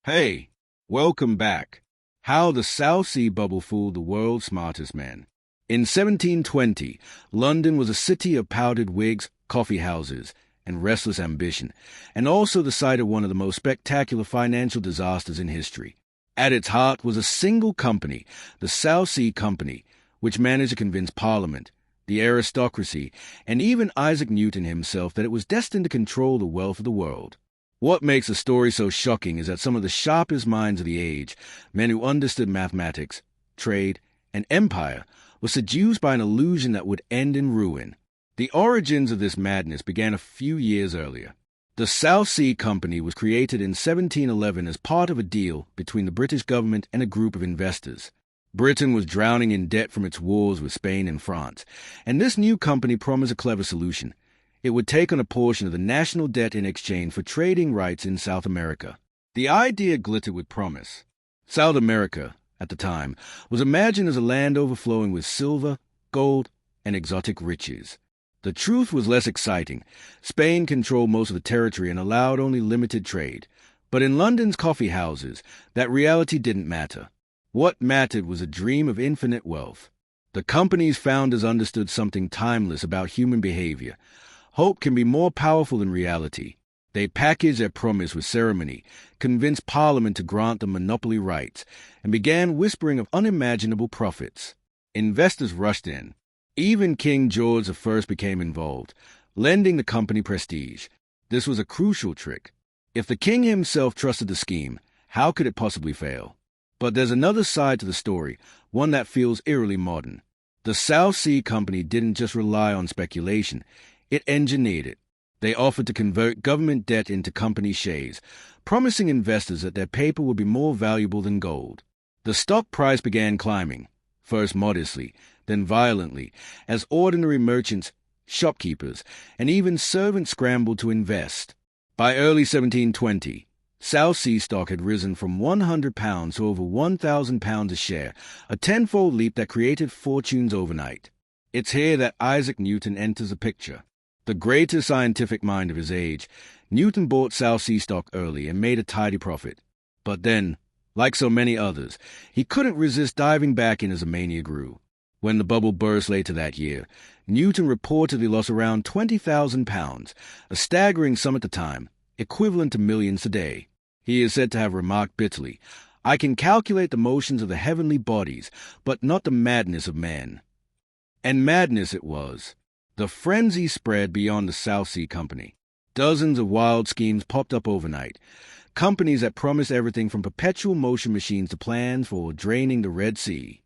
Hey, welcome back. How the South Sea Bubble fooled the world's smartest man. In 1720, London was a city of powdered wigs, coffee houses, and restless ambition, and also the site of one of the most spectacular financial disasters in history. At its heart was a single company, the South Sea Company, which managed to convince Parliament, the aristocracy, and even Isaac Newton himself that it was destined to control the wealth of the world. What makes the story so shocking is that some of the sharpest minds of the age, men who understood mathematics, trade, and empire, were seduced by an illusion that would end in ruin. The origins of this madness began a few years earlier. The South Sea Company was created in 1711 as part of a deal between the British government and a group of investors. Britain was drowning in debt from its wars with Spain and France, and this new company promised a clever solution. It would take on a portion of the national debt in exchange for trading rights in South America. The idea glittered with promise. South America, at the time, was imagined as a land overflowing with silver, gold, and exotic riches. The truth was less exciting. Spain controlled most of the territory and allowed only limited trade. But in London's coffee houses, that reality didn't matter. What mattered was a dream of infinite wealth. The company's founders understood something timeless about human behavior. Hope can be more powerful than reality. They packaged their promise with ceremony, convinced Parliament to grant them monopoly rights, and began whispering of unimaginable profits. Investors rushed in. Even King George I became involved, lending the company prestige. This was a crucial trick. If the king himself trusted the scheme, how could it possibly fail? But there's another side to the story, one that feels eerily modern. The South Sea Company didn't just rely on speculation. It engineered it. They offered to convert government debt into company shares, promising investors that their paper would be more valuable than gold. The stock price began climbing, first modestly, then violently, as ordinary merchants, shopkeepers, and even servants scrambled to invest. By early 1720, South Sea stock had risen from £100 to over £1,000 a share, a tenfold leap that created fortunes overnight. It's here that Isaac Newton enters the picture. The greatest scientific mind of his age, Newton bought South Sea stock early and made a tidy profit. But then, like so many others, he couldn't resist diving back in as the mania grew. When the bubble burst later that year, Newton reportedly lost around £20,000, a staggering sum at the time, equivalent to millions today. He is said to have remarked bitterly, "I can calculate the motions of the heavenly bodies, but not the madness of man." And madness it was. The frenzy spread beyond the South Sea Company. Dozens of wild schemes popped up overnight. Companies that promised everything from perpetual motion machines to plans for draining the Red Sea.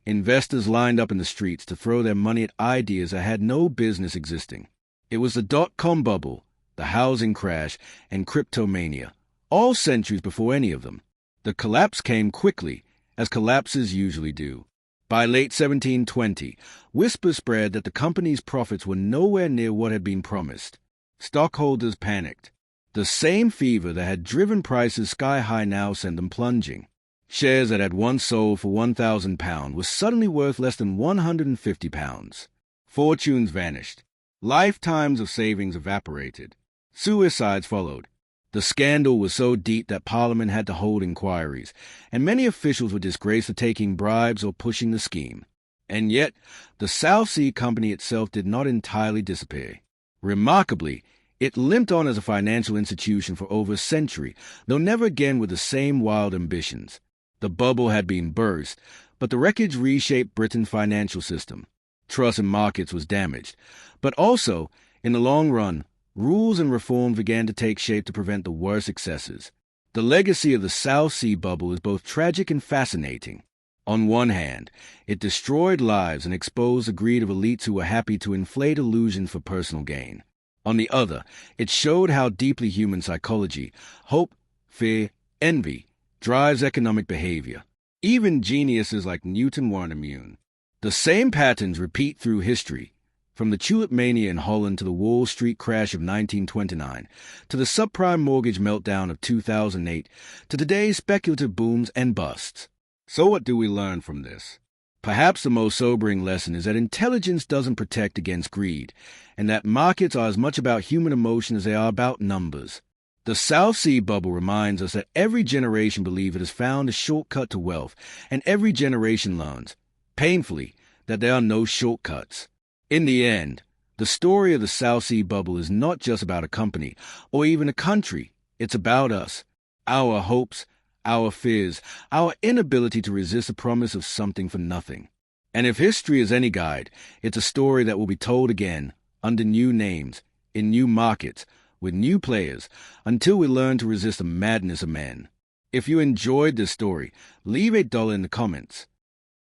Investors lined up in the streets to throw their money at ideas that had no business existing. It was the dot-com bubble, the housing crash, and cryptomania, all centuries before any of them. The collapse came quickly, as collapses usually do. By late 1720, whispers spread that the company's profits were nowhere near what had been promised. Stockholders panicked. The same fever that had driven prices sky-high now sent them plunging. Shares that had once sold for £1,000 were suddenly worth less than £150. Fortunes vanished. Lifetimes of savings evaporated. Suicides followed. The scandal was so deep that Parliament had to hold inquiries, and many officials were disgraced for taking bribes or pushing the scheme. And yet, the South Sea Company itself did not entirely disappear. Remarkably, it limped on as a financial institution for over a century, though never again with the same wild ambitions. The bubble had been burst, but the wreckage reshaped Britain's financial system. Trust in markets was damaged, but also, in the long run, rules and reforms began to take shape to prevent the worst excesses. The legacy of the South Sea Bubble is both tragic and fascinating. On one hand, it destroyed lives and exposed the greed of elites who were happy to inflate illusions for personal gain. On the other, it showed how deeply human psychology, hope, fear, envy, drives economic behavior. Even geniuses like Newton weren't immune. The same patterns repeat through history, from the tulip mania in Holland to the Wall Street crash of 1929, to the subprime mortgage meltdown of 2008, to today's speculative booms and busts. So what do we learn from this? Perhaps the most sobering lesson is that intelligence doesn't protect against greed, and that markets are as much about human emotion as they are about numbers. The South Sea Bubble reminds us that every generation believes it has found a shortcut to wealth, and every generation learns, painfully, that there are no shortcuts. In the end, the story of the South Sea Bubble is not just about a company or even a country. It's about us, our hopes, our fears, our inability to resist the promise of something for nothing. And if history is any guide, it's a story that will be told again, under new names, in new markets, with new players, until we learn to resist the madness of men. If you enjoyed this story, leave $8 in the comments.